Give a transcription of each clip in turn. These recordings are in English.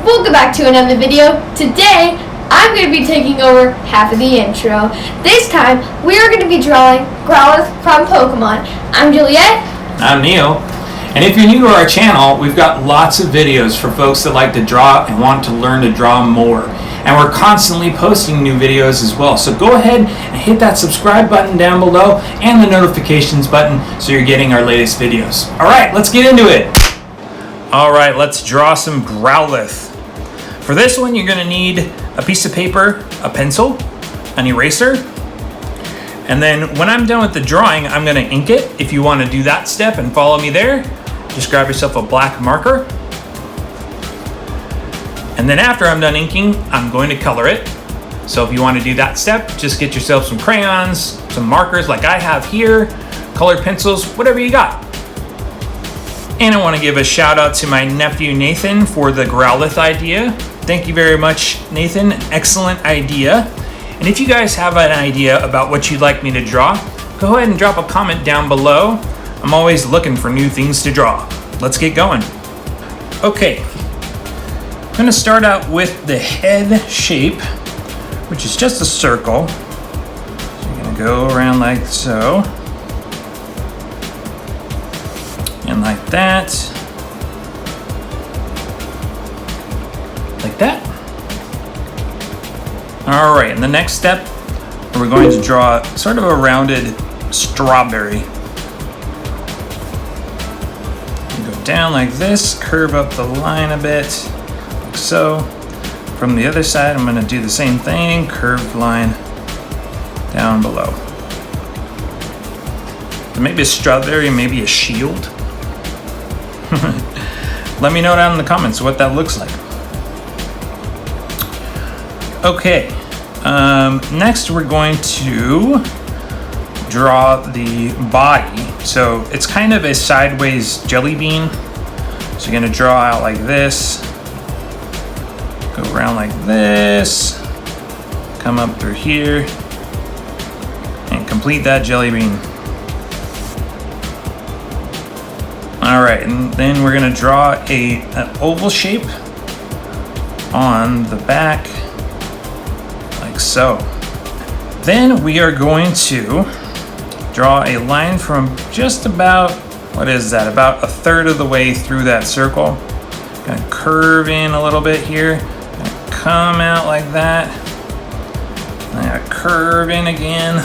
Welcome back to another video. Today, I'm going to be taking over half of the intro. This time, we are going to be drawing Growlithe from Pokemon. I'm Juliet. I'm Neil. And if you're new to our channel, we've got lots of videos for folks that like to draw and want to learn to draw more. And we're constantly posting new videos as well. So go ahead and hit that subscribe button down below and the notifications button so you're getting our latest videos. All right, let's get into it. All right, let's draw some Growlithe. For this one, you're gonna need a piece of paper, a pencil, an eraser, and then when I'm done with the drawing, I'm gonna ink it. If you wanna do that step and follow me there, just grab yourself a black marker. And then after I'm done inking, I'm going to color it. So if you wanna do that step, just get yourself some crayons, some markers like I have here, colored pencils, whatever you got. And I wanna give a shout out to my nephew Nathan for the Growlithe idea. Thank you very much, Nathan. Excellent idea. And if you guys have an idea about what you'd like me to draw, go ahead and drop a comment down below. I'm always looking for new things to draw. Let's get going. Okay, I'm gonna start out with the head shape, which is just a circle. So you're gonna go around like so. And like that. Like that. All right, and the next step, we're going to draw sort of a rounded strawberry. Go down like this, curve up the line a bit, like so. From the other side, I'm gonna do the same thing, curved line down below. Maybe a strawberry, maybe a shield. Let me know down in the comments what that looks like. Okay, next we're going to draw the body. So it's kind of a sideways jelly bean. So you're gonna draw out like this, go around like this, come up through here, and complete that jelly bean. All right, and then we're gonna draw an oval shape on the back, like so. Then we are going to draw a line from just about, what is that, about a third of the way through that circle. Gonna curve in a little bit here, gonna come out like that, and then curve in again,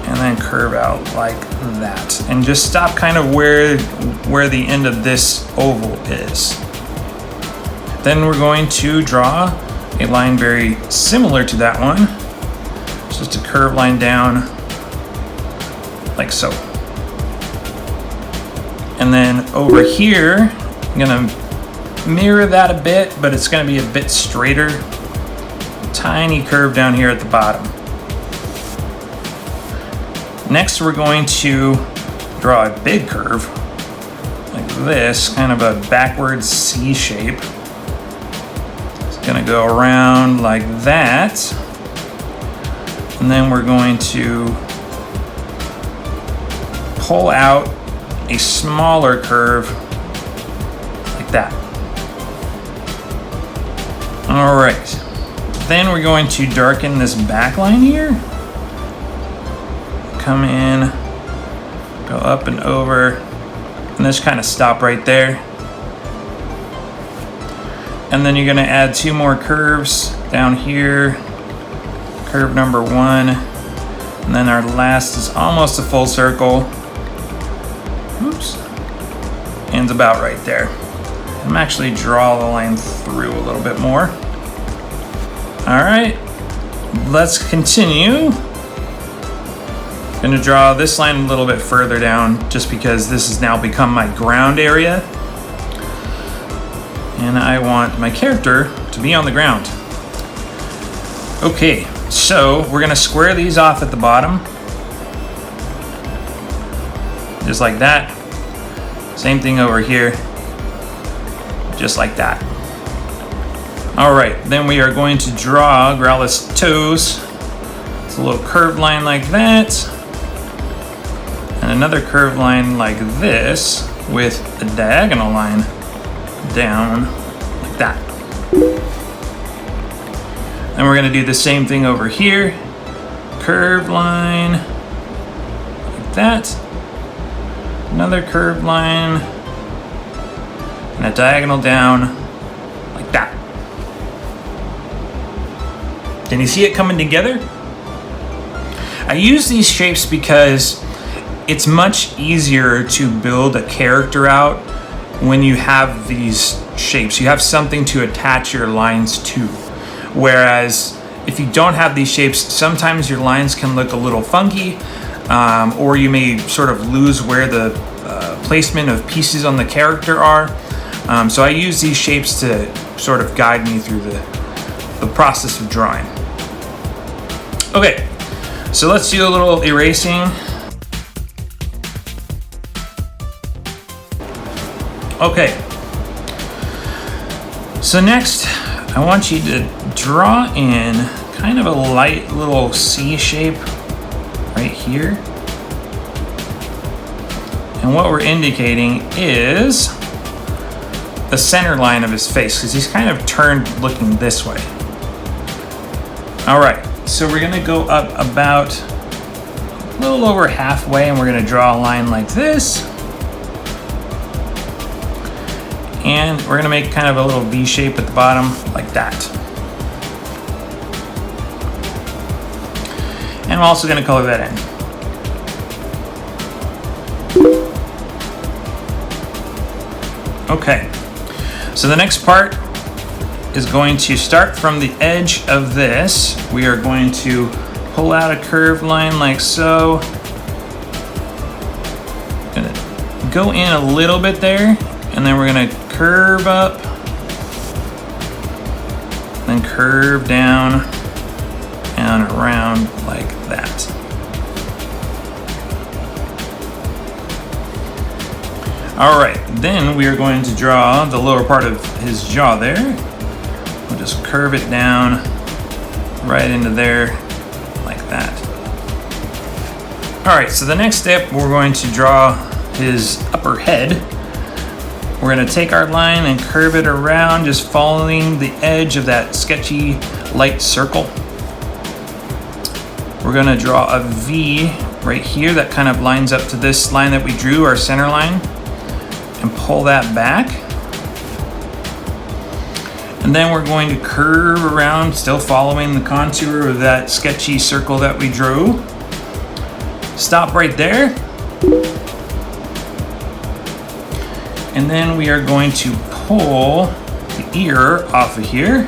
and then curve out like that. And just stop kind of where the end of this oval is. Then we're going to draw a line very similar to that one. Just a curved line down like so. And then over here, I'm gonna mirror that a bit, but it's gonna be a bit straighter. Tiny curve down here at the bottom. Next, we're going to draw a big curve like this, kind of a backwards C shape. It's gonna go around like that. And then we're going to pull out a smaller curve like that. All right. Then we're going to darken this back line here. Come in, go up and over, and just kind of stop right there. And then you're gonna add two more curves down here, curve number one, and then our last is almost a full circle. Oops, ends about right there. I'm actually draw the line through a little bit more. All right, let's continue. I'm gonna draw this line a little bit further down just because this has now become my ground area. And I want my character to be on the ground. Okay, so we're gonna square these off at the bottom. Just like that. Same thing over here. Just like that. All right, then we are going to draw Growlithe's toes. It's a little curved line like that. And another curved line like this with a diagonal line down like that. And we're gonna do the same thing over here. Curved line, like that. Another curved line, and a diagonal down, like that. Can you see it coming together? I use these shapes because it's much easier to build a character out when you have these shapes. You have something to attach your lines to. Whereas if you don't have these shapes, sometimes your lines can look a little funky, or you may sort of lose where the placement of pieces on the character are. So I use these shapes to sort of guide me through the process of drawing. Okay, so let's do a little erasing. Okay, so next I want you to draw in kind of a light little C shape right here. And what we're indicating is the center line of his face, because he's kind of turned looking this way. All right, so we're gonna go up about a little over halfway, and we're gonna draw a line like this. And we're gonna make kind of a little V shape at the bottom, like that. And I'm also gonna color that in. Okay, so the next part is going to start from the edge of this. We are going to pull out a curved line like so. Gonna go in a little bit there, and then we're gonna curve up, then curve down and around like that. All right, then we are going to draw the lower part of his jaw there. We'll just curve it down right into there like that. All right, so the next step, we're going to draw his upper head. We're gonna take our line and curve it around, just following the edge of that sketchy light circle. We're gonna draw a V right here that kind of lines up to this line that we drew, our center line, and pull that back. And then we're going to curve around, still following the contour of that sketchy circle that we drew. Stop right there. And then we are going to pull the ear off of here.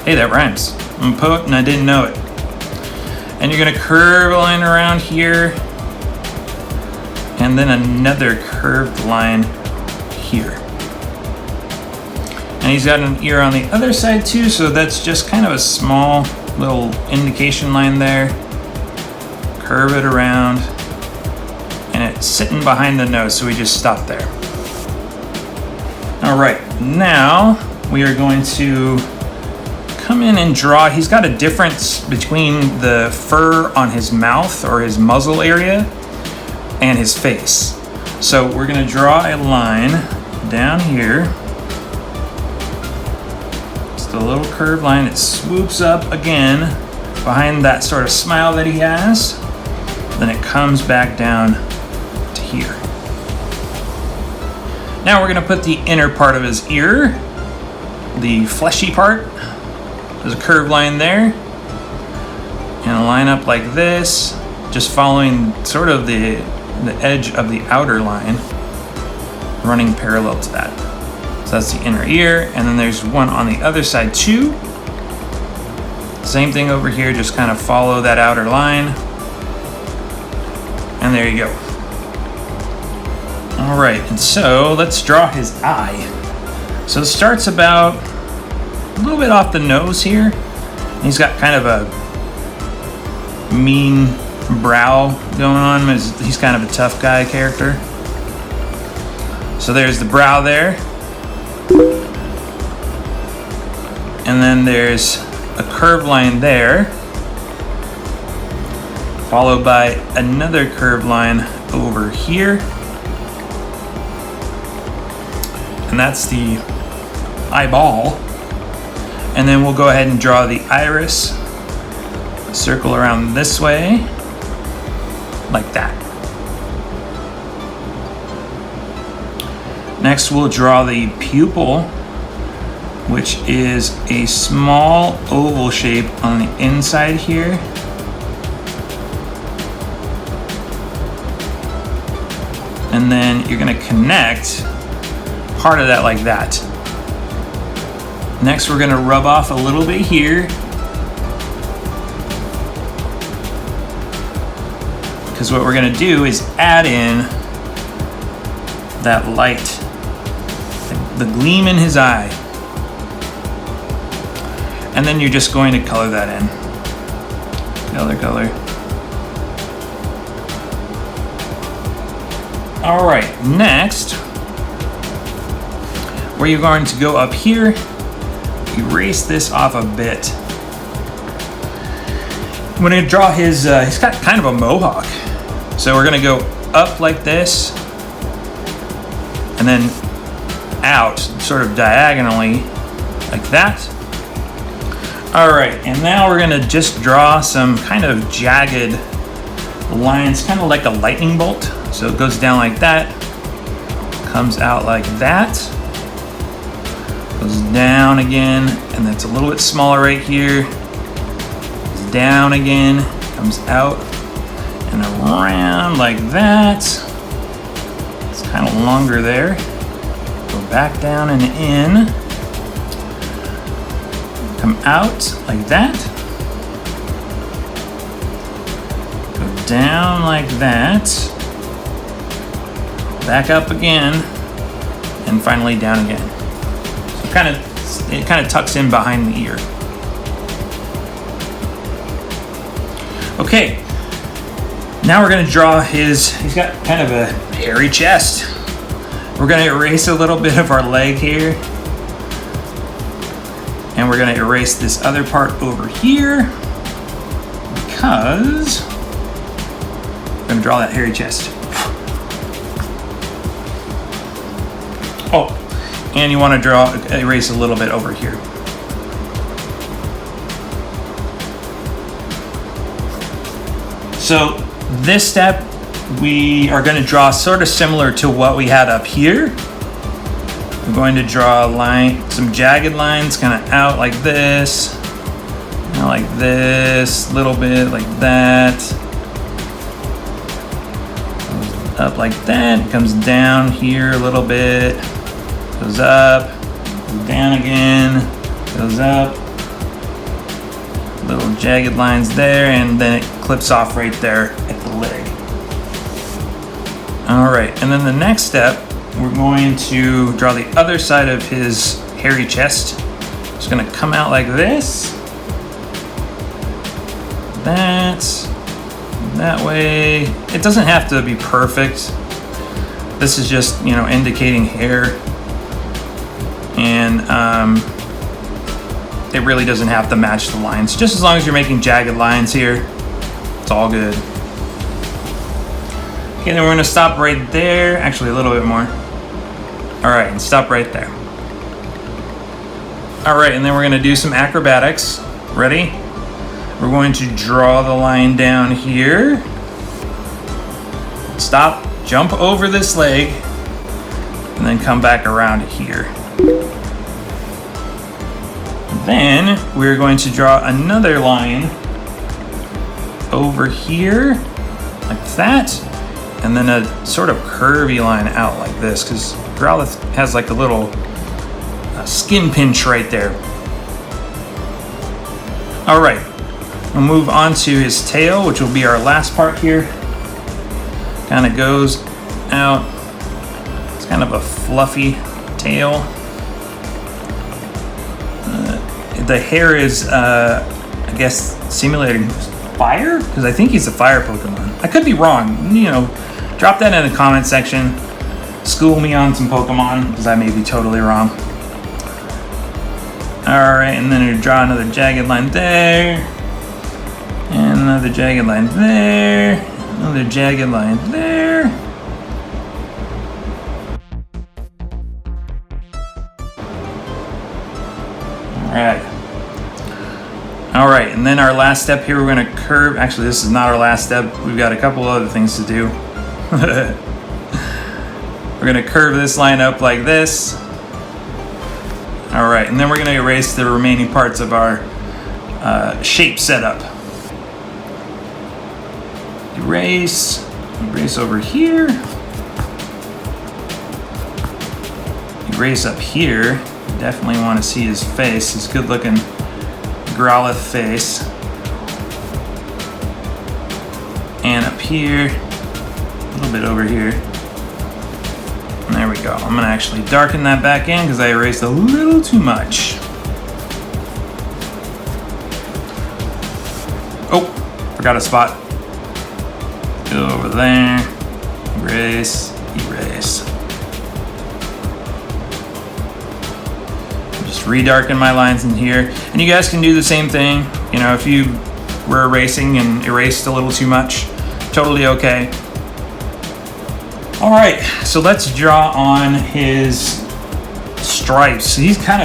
Hey, that rhymes. I'm a poet and I didn't know it. And you're gonna curve a line around here, and then another curved line here. And he's got an ear on the other side too, so that's just kind of a small little indication line there. Curve it around, and it's sitting behind the nose, so we just stop there. All right, now we are going to come in and draw. He's got a difference between the fur on his mouth or his muzzle area and his face. So we're gonna draw a line down here. Just a little curved line. It swoops up again behind that sort of smile that he has. Then it comes back down to here. Now we're gonna put the inner part of his ear, the fleshy part. There's a curved line there, and line up like this, just following sort of the edge of the outer line, running parallel to that. So that's the inner ear, and then there's one on the other side too. Same thing over here, just kind of follow that outer line, and there you go. All right, and so let's draw his eye. So it starts about a little bit off the nose here. He's got kind of a mean brow going on. He's kind of a tough guy character. So there's the brow there. And then there's a curved line there, followed by another curved line over here. and that's the eyeball. And then we'll go ahead and draw the iris. Circle around this way, like that. Next, we'll draw the pupil, which is a small oval shape on the inside here. And then you're gonna connect part of that like that. Next, we're gonna rub off a little bit here, because what we're gonna do is add in that light, the gleam in his eye. And then you're just going to color that in. Color. All right, next, where you're going to go up here, erase this off a bit. I'm gonna draw his, he's got kind of a mohawk. So we're gonna go up like this, and then out, sort of diagonally, like that. All right, and now we're gonna just draw some kind of jagged lines, kind of like a lightning bolt. So it goes down like that, comes out like that, goes down again, and that's a little bit smaller right here, goes down again, comes out and around like that. It's kind of longer there. Go back down and in, come out like that, go down like that, back up again, and finally down again. So it kind of tucks in behind the ear. Okay, now we're gonna draw he's got kind of a hairy chest. We're gonna erase a little bit of our leg here, and we're gonna erase this other part over here, because we're gonna draw that hairy chest. Oh, and you want to erase a little bit over here. So this step, we are going to draw sort of similar to what we had up here. We're going to draw a line, some jagged lines kind of out like this, like this, little bit like that. Up like that, comes down here a little bit, goes up, goes down again, goes up, little jagged lines there, and then it clips off right there at the leg. All right, and then the next step, we're going to draw the other side of his hairy chest. It's gonna come out like this, that way. It doesn't have to be perfect. This is just, indicating hair, and it really doesn't have to match the lines. Just as long as you're making jagged lines here, it's all good. Okay, then we're gonna stop right there. Actually, a little bit more. All right, and stop right there. All right, and then we're gonna do some acrobatics. Ready? We're going to draw the line down here. Stop, jump over this leg, and then come back around here. Then we're going to draw another line over here, like that, and then a sort of curvy line out like this, because Growlithe has like a little skin pinch right there. All right, we'll move on to his tail, which will be our last part here. Kind of goes out. It's kind of a fluffy tail. The hair is, I guess, simulating fire? Because I think he's a fire Pokemon. I could be wrong. Drop that in the comment section. School me on some Pokemon, because I may be totally wrong. Alright, and then you draw another jagged line there. And another jagged line there. Another jagged line there. All right, and then our last step here, we're gonna curve. Actually, this is not our last step. We've got a couple other things to do. We're gonna curve this line up like this. All right, and then we're gonna erase the remaining parts of our shape setup. Erase over here. Erase up here. Definitely want to see his face, his good looking Growlithe face. And up here, a little bit over here. And there we go. I'm gonna actually darken that back in because I erased a little too much. Oh, forgot a spot. Go over there, erase, erase. Just redarken my lines in here. And you guys can do the same thing. You know, if you were erasing and erased a little too much, totally okay. All right, so let's draw on his stripes. He's kind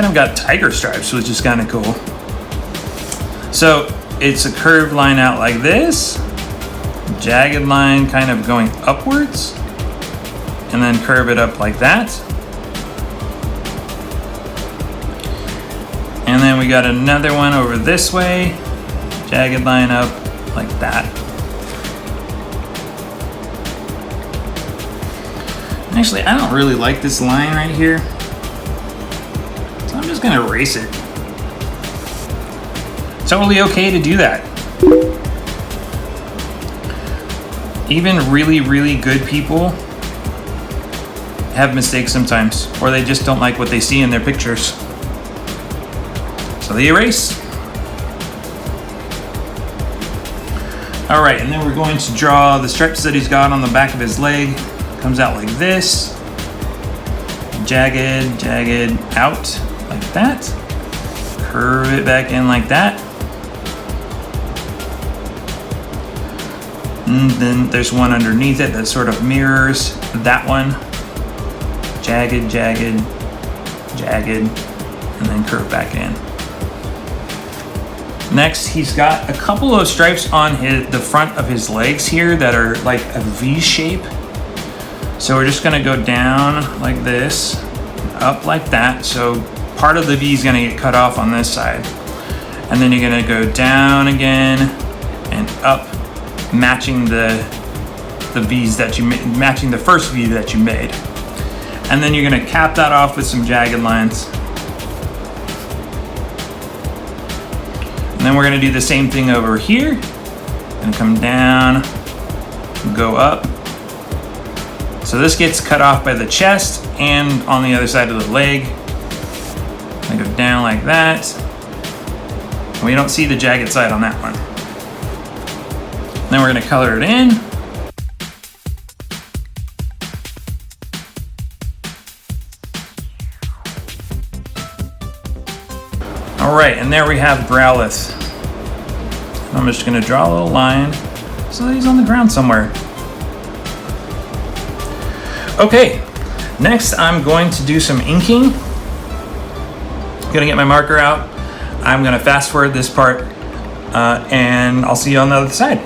of got tiger stripes, which is kind of cool. So it's a curved line out like this, jagged line kind of going upwards, and then curve it up like that. And then we got another one over this way, jagged line up like that. Actually, I don't really like this line right here, so I'm just gonna erase it. Totally okay to do that. Even really, really good people have mistakes sometimes, or they just don't like what they see in their pictures. So they erase. All right, and then we're going to draw the stripes that he's got on the back of his leg. Comes out like this, jagged, jagged out like that, curve it back in like that, and then there's one underneath it that sort of mirrors that one, jagged, jagged, jagged, and then curve back in. Next, he's got a couple of stripes on the front of his legs here that are like a V shape. So we're just gonna go down like this, up like that. So part of the V is gonna get cut off on this side. And then you're gonna go down again and up, matching the V's that you made, matching the first V that you made. And then you're gonna cap that off with some jagged lines. And then we're gonna do the same thing over here. Gonna come down, go up. So this gets cut off by the chest and on the other side of the leg. I go down like that. We don't see the jagged side on that one. Then we're gonna color it in. All right, and there we have Growlithe. I'm just gonna draw a little line so that he's on the ground somewhere. Okay, next I'm going to do some inking. I'm gonna get my marker out. I'm gonna fast forward this part and I'll see you on the other side.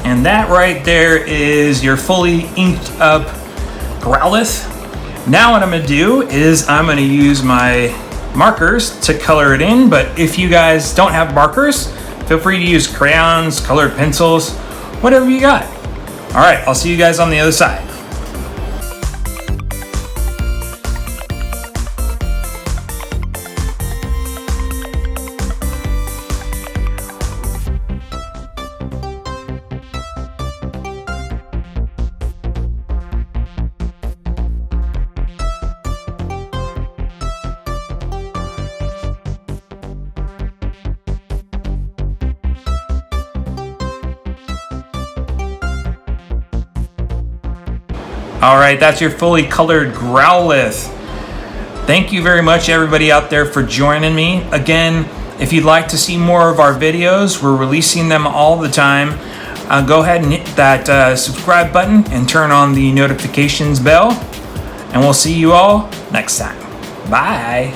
And that right there is your fully inked up Growlithe. Now what I'm gonna do is I'm gonna use my markers to color it in, but if you guys don't have markers, feel free to use crayons, colored pencils, whatever you got. All right, I'll see you guys on the other side. All right, that's your fully colored Growlithe. Thank you very much, everybody out there, for joining me. Again, if you'd like to see more of our videos, we're releasing them all the time. Go ahead and hit that subscribe button and turn on the notifications bell. And we'll see you all next time. Bye.